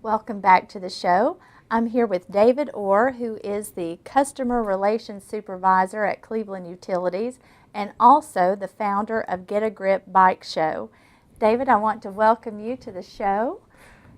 Welcome back to the show. I'm here with David Orr, who is the Customer Relations Supervisor at Cleveland Utilities and also the founder of Get a Grip Bike Show. David, I want to welcome you to the show.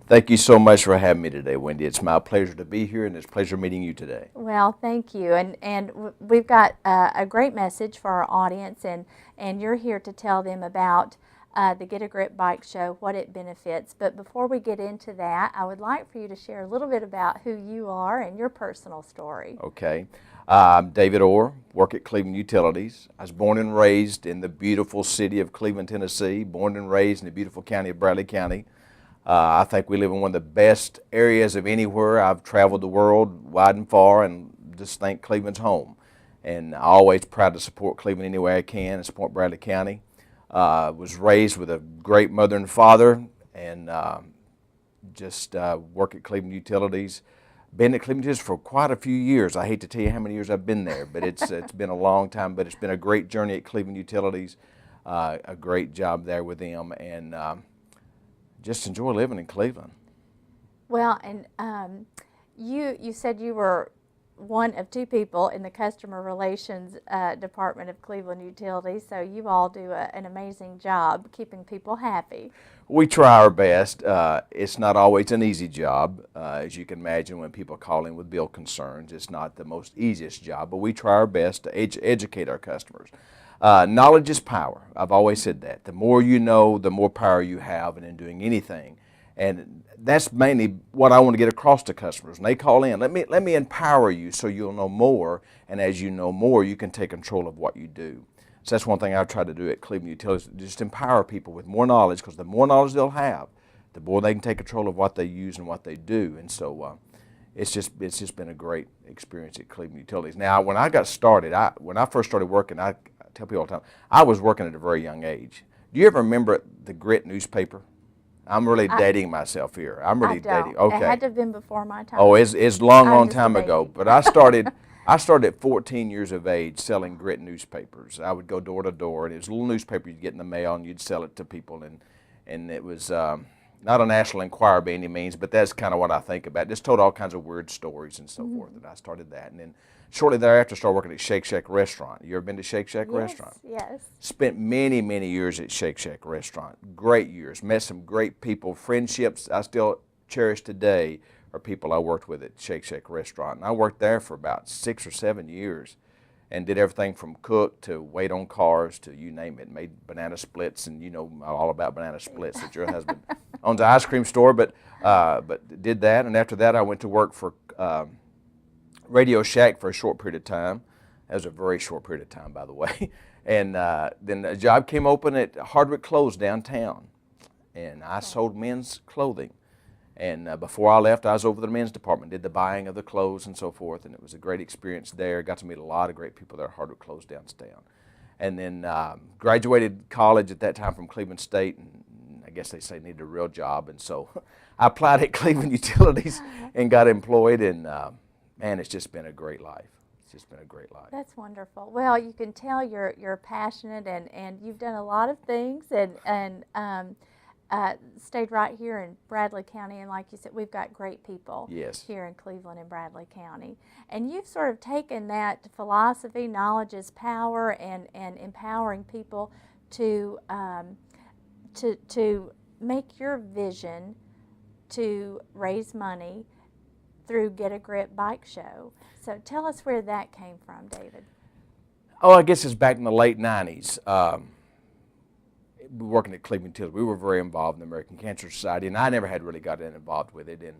Thank you so much for having me today, Wendy. It's my pleasure to be here, and it's a pleasure meeting you today. Well, thank you. And we've got a great message for our audience, and you're here to tell them about the Get a Grip Bike Show, what it benefits. But before we get into that, I would like for you to share a little bit about who you are and your personal story. Okay. I'm David Orr, work at Cleveland Utilities. I was born and raised in the beautiful city of Cleveland, Tennessee, born and raised in the beautiful county of Bradley County. I think we live in one of the best areas of anywhere. I've traveled the world wide and far and just think Cleveland's home. And I'm always proud to support Cleveland any way I can and support Bradley County. Was raised with a great mother and father, and just work at Cleveland Utilities. Been at Cleveland Utilities for quite a few years. I hate to tell you how many years I've been there, but it's been a long time. But it's been a great journey at Cleveland Utilities. A great job there with them, and just enjoy living in Cleveland. Well, and you said you were one of two people in the customer relations department of Cleveland Utilities, so you all do an amazing job keeping people happy. We try our best. It's not always an easy job. As you can imagine, when people call in with bill concerns, it's not the most easiest job, but we try our best to educate our customers. Knowledge is power. I've always said that. The more you know, the more power you have in doing anything. And that's mainly what I want to get across to customers. And they call in, let me empower you so you'll know more, and as you know more, you can take control of what you do. So that's one thing I try to do at Cleveland Utilities, just empower people with more knowledge, because the more knowledge they'll have, the more they can take control of what they use and what they do. And so it's just been a great experience at Cleveland Utilities. Now, when I got started, when I first started working, I tell people all the time, I was working at a very young age. Do you ever remember the Grit newspaper? I'm really dating myself here. I'm really dating. Okay. It had to have been before my time. Oh, it's long time ago. But I started at 14 years of age selling Grit newspapers. I would go door to door, and it was a little newspaper you'd get in the mail, and you'd sell it to people. And it was not a National Enquirer by any means, but that's kind of what I think about. Just told all kinds of weird stories and so forth. And I started that, and then shortly thereafter, I started working at Shake Shack Restaurant. You ever been to Shake Shack Restaurant? Yes. Spent many, many years at Shake Shack Restaurant. Great years. Met some great people. Friendships I still cherish today are people I worked with at Shake Shack Restaurant. And I worked there for about 6 or 7 years and did everything from cook to wait on cars to you name it. Made banana splits, and you know all about banana splits that your husband owns an ice cream store. But did that, and after that I went to work for Radio Shack for a short period of time. That was a very short period of time, by the way. And then a job came open at Hardwick Clothes downtown, and I sold men's clothing. And before I left, I was over the men's department, did the buying of the clothes and so forth, and it was a great experience there. Got to meet a lot of great people there at Hardwick Clothes downtown. And then graduated college at that time from Cleveland State, and I guess they say needed a real job, and so I applied at Cleveland Utilities and got employed, and man, it's just been a great life. It's just been a great life. That's wonderful. Well, you can tell you're passionate, and you've done a lot of things, and stayed right here in Bradley County, and like you said, we've got great people here in Cleveland and Bradley County. And you've sort of taken that philosophy, knowledge is power, and empowering people to make your vision to raise money through Get a Grip Bike Show. So tell us where that came from, David. Oh, I guess it's back in the late 90s. Working at Cleveland Utilities, we were very involved in the American Cancer Society, and I never had really gotten involved with it.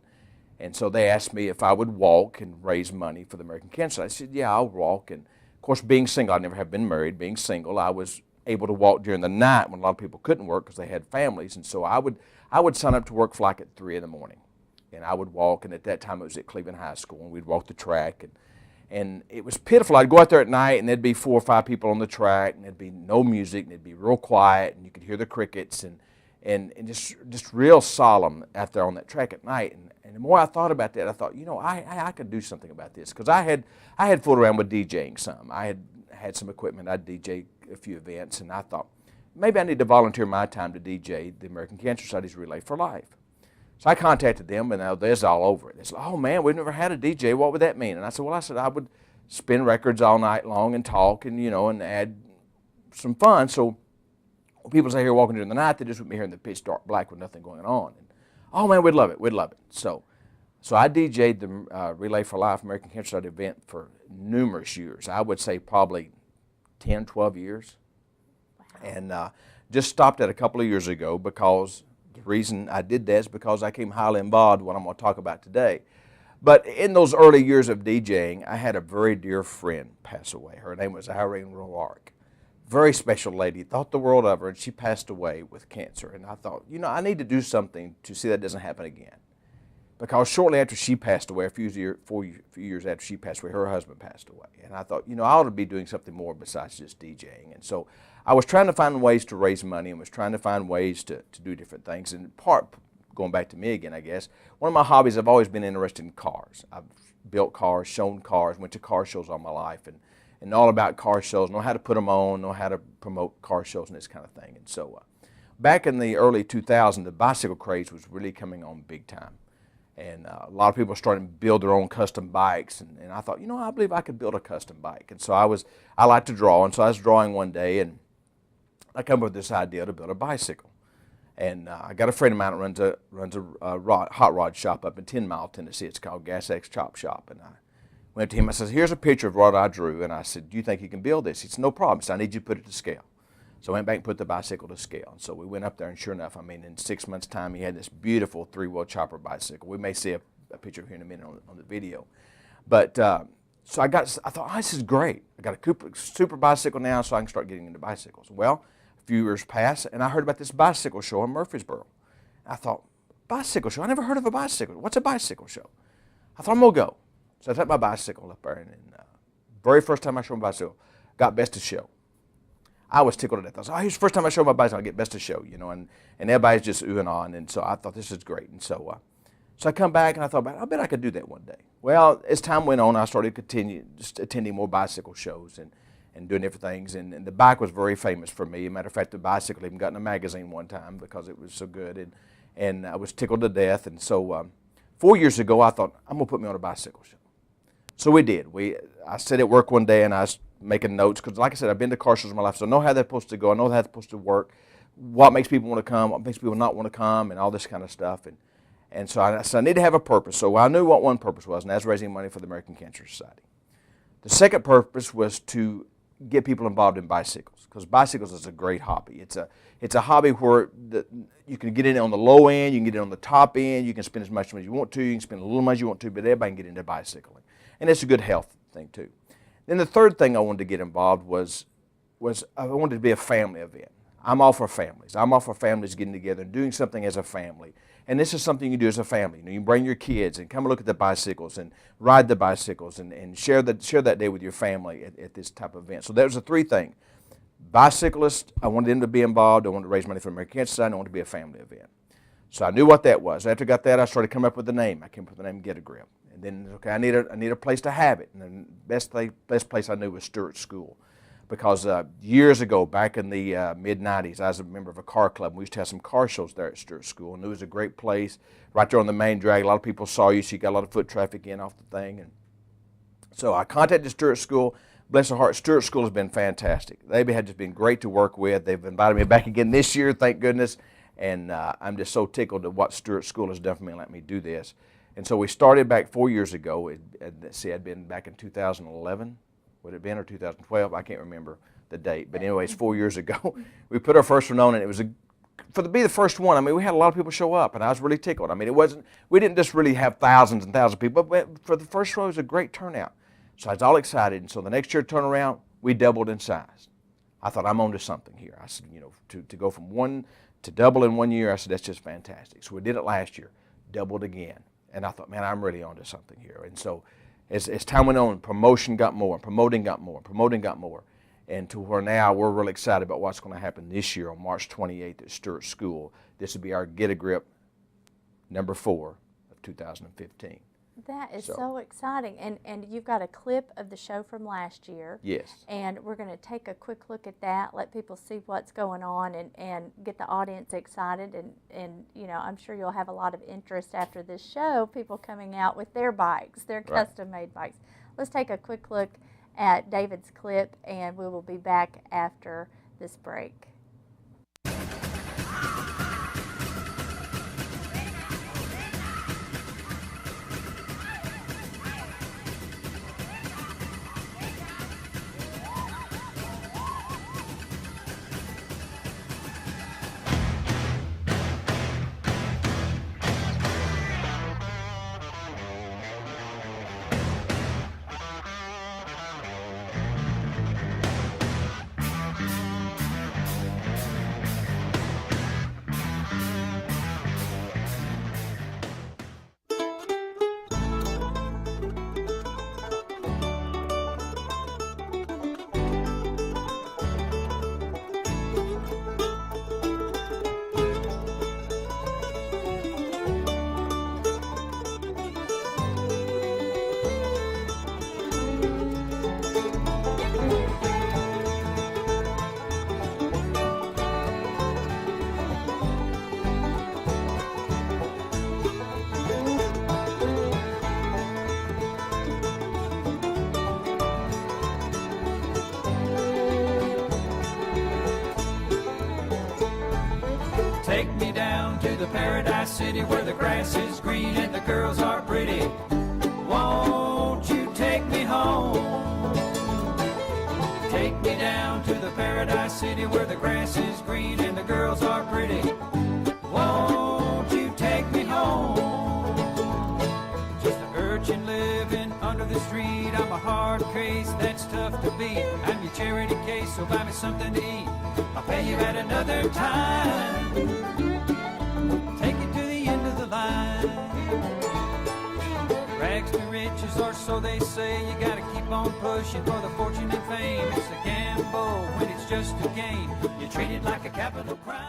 And so they asked me if I would walk and raise money for the American Cancer Society. I said, yeah, I'll walk. And of course, being single, I never have been married. Being single, I was able to walk during the night when a lot of people couldn't work because they had families. And so I would sign up to work for like at 3 in the morning. And I would walk, and at that time it was at Cleveland High School, and we'd walk the track. And it was pitiful. I'd go out there at night, and there'd be 4 or 5 people on the track, and there'd be no music, and it'd be real quiet, and you could hear the crickets, and just real solemn out there on that track at night. And the more I thought about that, I thought, you know, I could do something about this, because I had fooled around with DJing some. I had some equipment. I'd DJ a few events, and I thought maybe I need to volunteer my time to DJ the American Cancer Society's Relay for Life. So I contacted them, and they're all over it. They said, "Oh man, we've never had a DJ. What would that mean?" And I said, "Well, I would spin records all night long and talk, and and add some fun. So when people say here walking during the night, they just would be here in the pitch dark black with nothing going on. And, oh man, we'd love it. We'd love it." So I DJ'd the Relay for Life American Cancer Society event for numerous years. I would say probably 10, 12 years. Wow. And just stopped that a couple of years ago because the reason I did that is because I came highly involved in what I'm going to talk about today. But in those early years of DJing, I had a very dear friend pass away. Her name was Irene Roark. Very special lady, thought the world of her, and she passed away with cancer. And I thought, I need to do something to see that doesn't happen again. Because shortly after she passed away, a few years after she passed away, her husband passed away. And I thought, I ought to be doing something more besides just DJing. And so I was trying to find ways to raise money and was trying to find ways to do different things. And part, going back to me again, I guess, one of my hobbies, I've always been interested in cars. I've built cars, shown cars, went to car shows all my life, and all about car shows, know how to put them on, know how to promote car shows and this kind of thing. And so back in the early 2000s, the bicycle craze was really coming on big time. And a lot of people were starting to build their own custom bikes. And I thought, I believe I could build a custom bike. And so I like to draw. And so I was drawing one day, and I come up with this idea to build a bicycle. And I got a friend of mine that runs a hot rod shop up in 10 Mile, Tennessee. It's called Gas X Chop Shop. And I went to him. I said, "Here's a picture of what I drew." And I said, "Do you think you can build this?" He said, "No problem." So I need you to put it to scale. So I went back and put the bicycle to scale. And so we went up there, and sure enough, in 6 months' time, he had this beautiful 3-wheel chopper bicycle. We may see a picture here in a minute on the video. But so I thought, this is great. I got a super bicycle now, so I can start getting into bicycles. Well, a few years passed, and I heard about this bicycle show in Murfreesboro. I thought, bicycle show? I never heard of a bicycle. What's a bicycle show? I thought, I'm going to go. So I took my bicycle up there, and very first time I showed my bicycle, got best of show. I was tickled to death. I was like, here's the first time I showed my bicycle, I get best of show, and everybody's just oohing on. And so I thought, this is great. And so I come back, and I thought, I bet I could do that one day. Well, as time went on, I started just attending more bicycle shows and doing different things. And the bike was very famous for me. As a matter of fact, the bicycle even got in a magazine one time because it was so good. And I was tickled to death. And so 4 years ago, I thought, I'm going to put me on a bicycle show. So we did. I sat at work one day, and I was making notes because, like I said, I've been to car shows in my life, so I know how they're supposed to go. I know how they're supposed to work, what makes people want to come, what makes people not want to come, and all this kind of stuff. And so I need to have a purpose. So I knew what one purpose was, and that's raising money for the American Cancer Society. The second purpose was to get people involved in bicycles, because bicycles is a great hobby. It's a hobby where you can get in on the low end, you can get in on the top end, you can spend as much money as you want to, you can spend a little money as you want to, but everybody can get into bicycling. And it's a good health thing too. Then the third thing I wanted to get involved was I wanted to be a family event. I'm all for families. I'm all for families getting together and doing something as a family. And this is something you do as a family. You can bring your kids and come and look at the bicycles and ride the bicycles and share that day with your family at this type of event. So that was the three things. Bicyclists, I wanted them to be involved. I wanted to raise money for the American Cancer Society. I wanted to be a family event. So I knew what that was. After I got that, I started coming up with the name. I came up with the name Get a Grip. And then, okay, I need a place to have it. And the best place I knew was Stewart School. Because years ago, back in the mid-'90s, I was a member of a car club. We used to have some car shows there at Stewart School. And it was a great place, right there on the main drag. A lot of people saw you, so you got a lot of foot traffic in off the thing. And so I contacted Stewart School. Bless their heart, Stewart School has been fantastic. They have just been great to work with. They've invited me back again this year, thank goodness. And I'm just so tickled at what Stewart School has done for me and let me do this. And so we started back 4 years ago. I'd been back in 2011. Would it have been, or 2012? I can't remember the date. But anyways, 4 years ago, we put our first one on, and it was to be the first one. We had a lot of people show up, and I was really tickled. We didn't just really have thousands and thousands of people, but for the first one, it was a great turnout. So I was all excited. And so the next year turnaround, we doubled in size. I thought, I'm on to something here. I said, to go from one to double in 1 year, I said, that's just fantastic. So we did it last year, doubled again. And I thought, man, I'm really on to something here. And so as time went on, promoting got more, promoting got more. And to where now we're really excited about what's going to happen this year on March 28th at Stewart School. This will be our Get a Grip number 4 of 2015. That is so exciting. And you've got a clip of the show from last year. Yes. And we're going to take a quick look at that, let people see what's going on, and get the audience excited. And you know, I'm sure you'll have a lot of interest after this show, people coming out with their bikes, their custom-made bikes. Let's take a quick look at David's clip, and we will be back after this break. Take me down to the paradise city where the grass is green and the girls are pretty. Won't you take me home? Take me down to the paradise city where the grass is green and the girls are pretty. Won't you take me home? Just an urchin living under the street. I'm a hard case that's tough to beat. I'm your charity case, so buy me something to eat. I'll pay you at another time. Take it to the end of the line. Rags to riches, or so they say. You gotta keep on pushing for the fortune and fame. It's a gamble when it's just a game. You're treated like a capital crime.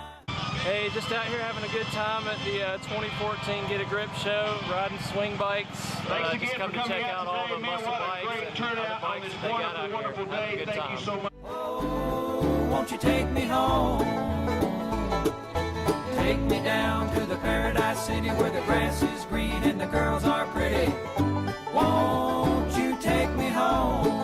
Hey, just out here having a good time at the 2014 Get a Grip show, riding swing bikes. Thanks again just come for to coming check out out all today, the man. muscle What a bikes great and turnout other on bikes this that they got out wonderful here. Have a day. good Thank time. you so much. Oh, won't you take me home? Take me down to the paradise city where the grass is green and the girls are pretty. Won't you take me home?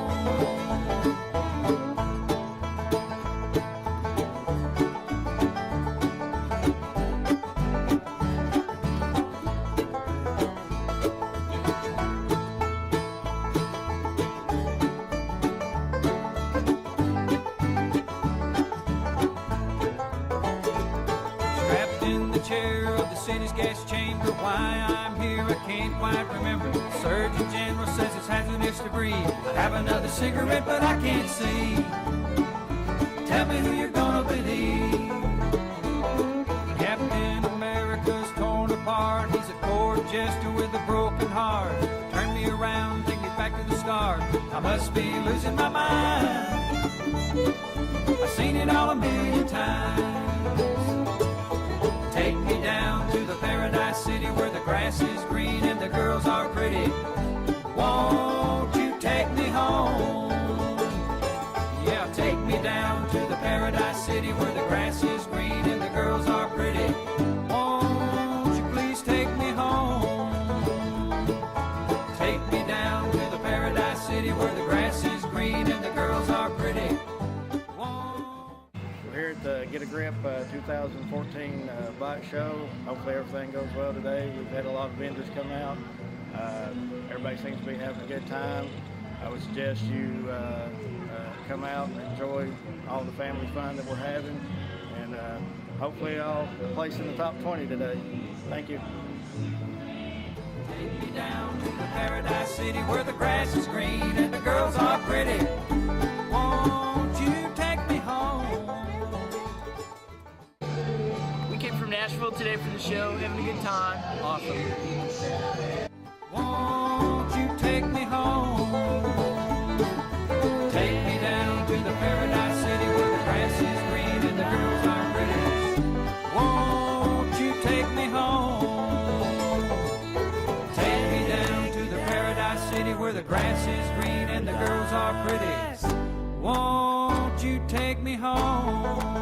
Trapped in the chair of the city's gas chamber. Why I'm here, I can't quite remember. The Surgeon General says it's hazardous to breathe. I have another cigarette, but I can't see. Tell me who you're gonna believe. Captain America's torn apart. He's a court jester with a broken heart. Turn me around, take me back to the start. I must be losing my mind. I've seen it all a million times. Take me down to the paradise city where the grass is green and the girls are pretty. Won't you take me home? Yeah, take me down to the paradise city where the grass is green and the girls are pretty. Won't you please take me home? Take me down to the paradise city where the grass is green and the girls are pretty. We're here at the Get a Grip 2014 bike show. Hopefully everything goes well today. We've had a lot of vendors come out. Everybody seems to be having a good time. I would suggest you come out and enjoy all the family fun that we're having. And hopefully I'll place in the top 20 today. Thank you. Take me down to the paradise city where the grass is green and the girls are pretty. Won't you take me home? We came from Nashville today for the show, having a good time. Awesome. Won't you take me home? Take me down to the paradise city where the grass is green and the girls are pretty. Won't you take me home? Take me down to grass is green and the girls are pretty. Won't you take me home?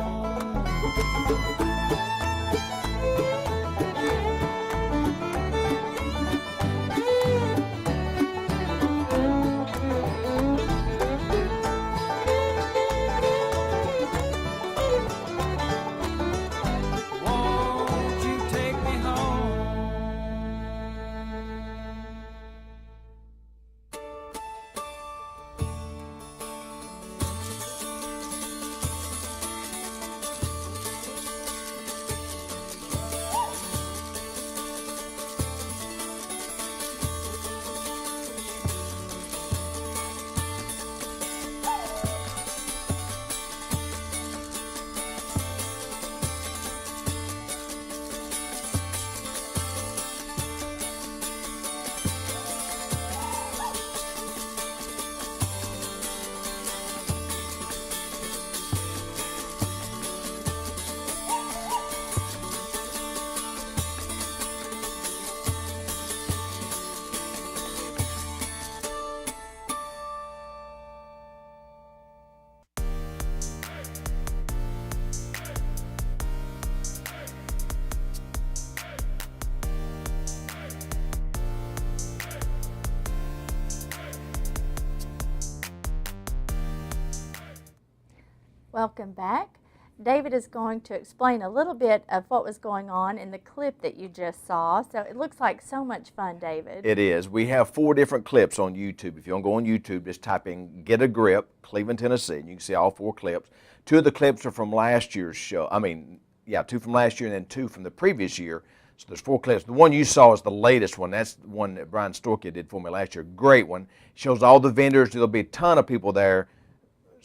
Welcome back. David is going to explain a little bit of what was going on in the clip that you just saw. So it looks like so much fun, David. It is. We have 4 different clips on YouTube. If you want to go on YouTube, just type in Get a Grip, Cleveland, Tennessee, and you can see all 4 clips. 2 of the clips are from last year's show. 2 from last year and then 2 from the previous year. So there's 4 clips. The one you saw is the latest one. That's the one that Brian Storke did for me last year. Great one. Shows all the vendors. There'll be a ton of people there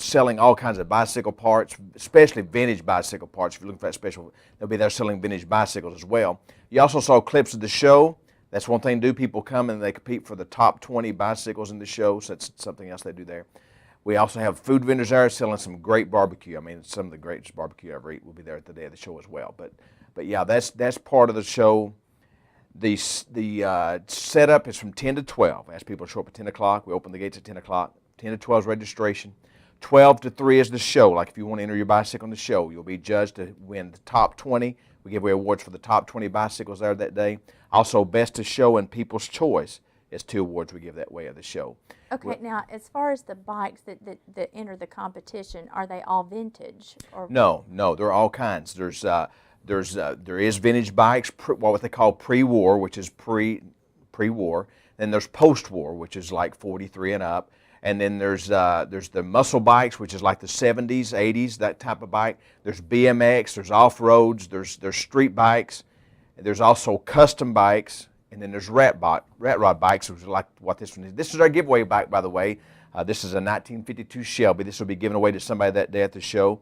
selling all kinds of bicycle parts, especially vintage bicycle parts. If you're looking for that special, they'll be there selling vintage bicycles as well. You also saw clips of the show. That's one thing to do. People come and they compete for the top 20 bicycles in the show, so that's something else they do there. We also have food vendors there selling some great barbecue. I mean, some of the greatest barbecue I ever eat will be there at the day of the show as well. But yeah, that's part of the show. The setup is from 10 to 12. Ask people to show up at 10 o'clock. We open the gates at 10 o'clock. 10 to 12 is registration. 12 to 3 is the show. Like if you want to enter your bicycle on the show, you'll be judged to win the top 20. We give away awards for the top 20 bicycles there that day. Also, Best of Show and People's Choice is 2 awards we give that way of the show. Okay, now as far as the bikes that enter the competition, are they all vintage? Or? No, there are all kinds. There is vintage bikes, what they call pre-war, which is pre-war. Then there's post-war, which is like 43 and up. And then there's the muscle bikes, which is like the 70s, 80s, that type of bike. There's BMX, there's off-roads, there's street bikes. There's also custom bikes, and then there's rat rod bikes, which is like what this one is. This is our giveaway bike, by the way. This is a 1952 Shelby. This will be given away to somebody that day at the show.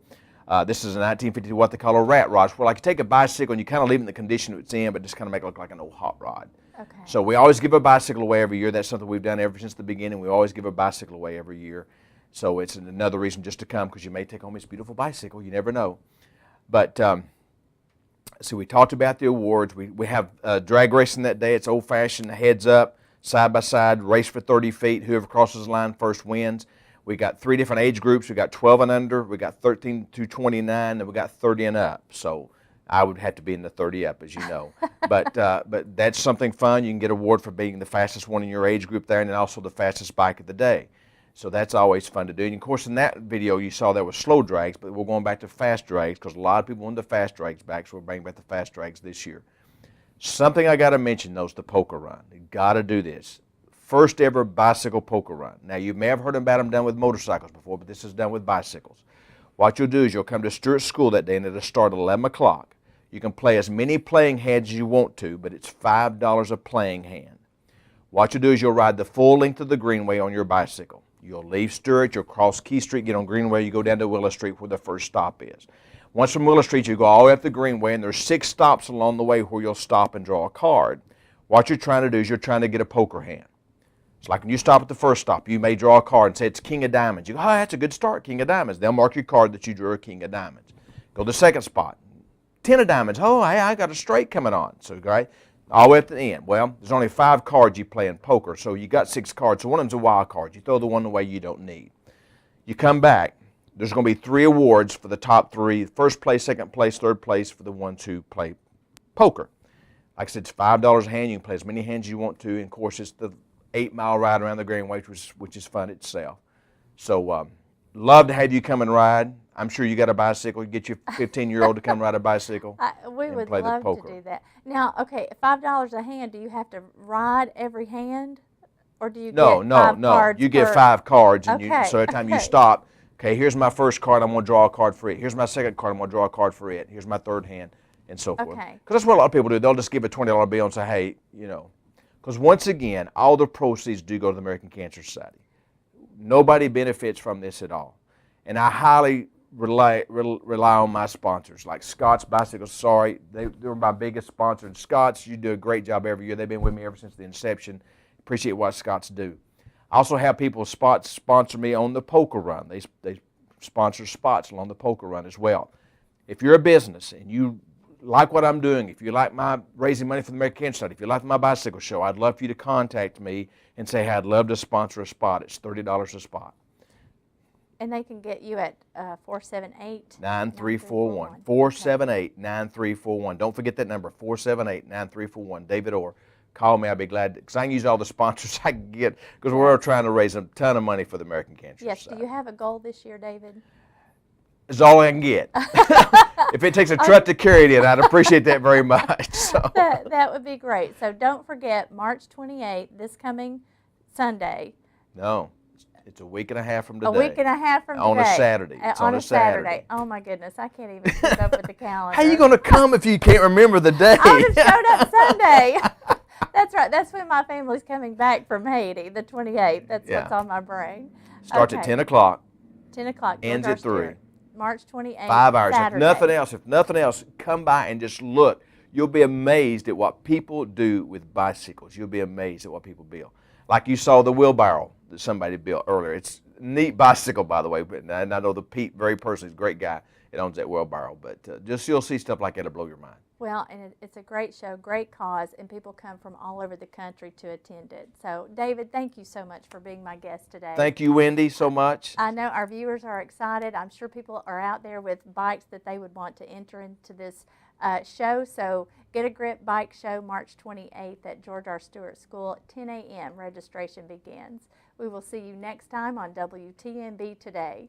This is a 1952, what they call a rat rod, where like you take a bicycle and you kind of leave it in the condition it's in, but just kind of make it look like an old hot rod. Okay. So we always give a bicycle away every year. That's something we've done ever since the beginning. We always give a bicycle away every year. So it's another reason just to come, because you may take home this beautiful bicycle. You never know. But so we talked about the awards. We have drag racing that day. It's old-fashioned, heads up, side-by-side, race for 30 feet. Whoever crosses the line first wins. We got 3 different age groups. We got 12 and under. We got 13 to 29, and we got 30 and up. So I would have to be in the 30 up, as you know. But that's something fun. You can get an award for being the fastest one in your age group there, and then also the fastest bike of the day. So that's always fun to do. And of course, in that video, you saw there was slow drags, but we're going back to fast drags because a lot of people want the fast drags back, so we're bringing back the fast drags this year. Something I got to mention, though, is the poker run. You got to do this. First ever bicycle poker run. Now, you may have heard about them done with motorcycles before, but this is done with bicycles. What you'll do is you'll come to Stewart School that day, and it'll start at 11 o'clock. You can play as many playing hands as you want to, but it's $5 a playing hand. What you'll do is you'll ride the full length of the Greenway on your bicycle. You'll leave Stewart, you'll cross Key Street, get on Greenway, you go down to Willow Street where the first stop is. Once from Willow Street, you go all the way up the Greenway, and there's 6 stops along the way where you'll stop and draw a card. What you're trying to do is you're trying to get a poker hand. It's like when you stop at the first stop, you may draw a card and say it's King of Diamonds. You go, oh, that's a good start, King of Diamonds. They'll mark your card that you drew a King of Diamonds. Go to the second spot. 10 of Diamonds. Oh, I got a straight coming on. So, right, All the way at the end. Well, there's only 5 cards you play in poker, so you got 6 cards. So one of them's a wild card. You throw the one away you don't need. You come back. There's going to be 3 awards for the top 3, first place, second place, third place for the ones who play poker. Like I said, it's $5 a hand. You can play as many hands as you want to. And of course, it's the 8-mile ride around the Greenway, which is fun itself. So love to have you come and ride. I'm sure you got a bicycle. You get your 15-year-old to come ride a bicycle. We would love to do that. Now, okay, $5 a hand. Do you have to ride every hand, or do you get 5 cards? You get 5 cards, and so every time you stop, okay, here's my first card. I'm going to draw a card for it. Here's my second card. I'm going to draw a card for it. Here's my third hand, and so forth. Because that's what a lot of people do. They'll just give a $20 bill and say, hey, you know. Because once again, all the proceeds do go to the American Cancer Society. Nobody benefits from this at all. And I highly rely on my sponsors, like Scott's Bicycles. Sorry, they're my biggest sponsor. And Scott's, you do a great job every year. They've been with me ever since the inception. Appreciate what Scott's do. I also have people sponsor me on the poker run. They sponsor spots along the poker run as well. If you're a business and you like what I'm doing, if you like my raising money for the American Cancer Society, if you like my bicycle show, I'd love for you to contact me and say, hey, I'd love to sponsor a spot. It's $30 a spot. And they can get you at 478-9341. 9341. 478-9341. Don't forget that number, 478-9341. David Orr. Call me. I'd be glad to, because I can use all the sponsors I can get, because we're trying to raise a ton of money for the American Cancer Society. Yes. Do you have a goal this year, David? It's all I can get. If it takes a truck to carry it in, I'd appreciate that very much. So. That would be great. So don't forget, March 28th, this coming Sunday. No. It's a week and a half from today. A week and a half from today. On a Saturday. It's on a Saturday. Oh, my goodness. I can't even keep up with the calendar. How are you going to come if you can't remember the day? I would have showed up Sunday. That's right. That's when my family's coming back from Haiti, the 28th. That's what's on my brain. Starts at 10 o'clock. 10 o'clock. Ends at 3. March 28th, 5 hours. Saturday. If nothing else, come by and just look. You'll be amazed at what people do with bicycles. You'll be amazed at what people build. Like you saw the wheelbarrow that somebody built earlier. It's a neat bicycle, by the way. And I know the Pete very personally, he's a great guy that owns that wheelbarrow. But just you'll see stuff like that to blow your mind. Well, and it's a great show, great cause, and people come from all over the country to attend it. So, David, thank you so much for being my guest today. Thank you, Wendy, so much. I know our viewers are excited. I'm sure people are out there with bikes that they would want to enter into this show. So, Get a Grip Bike Show, March 28th at George R. Stewart School at 10 a.m. Registration begins. We will see you next time on WTMB Today.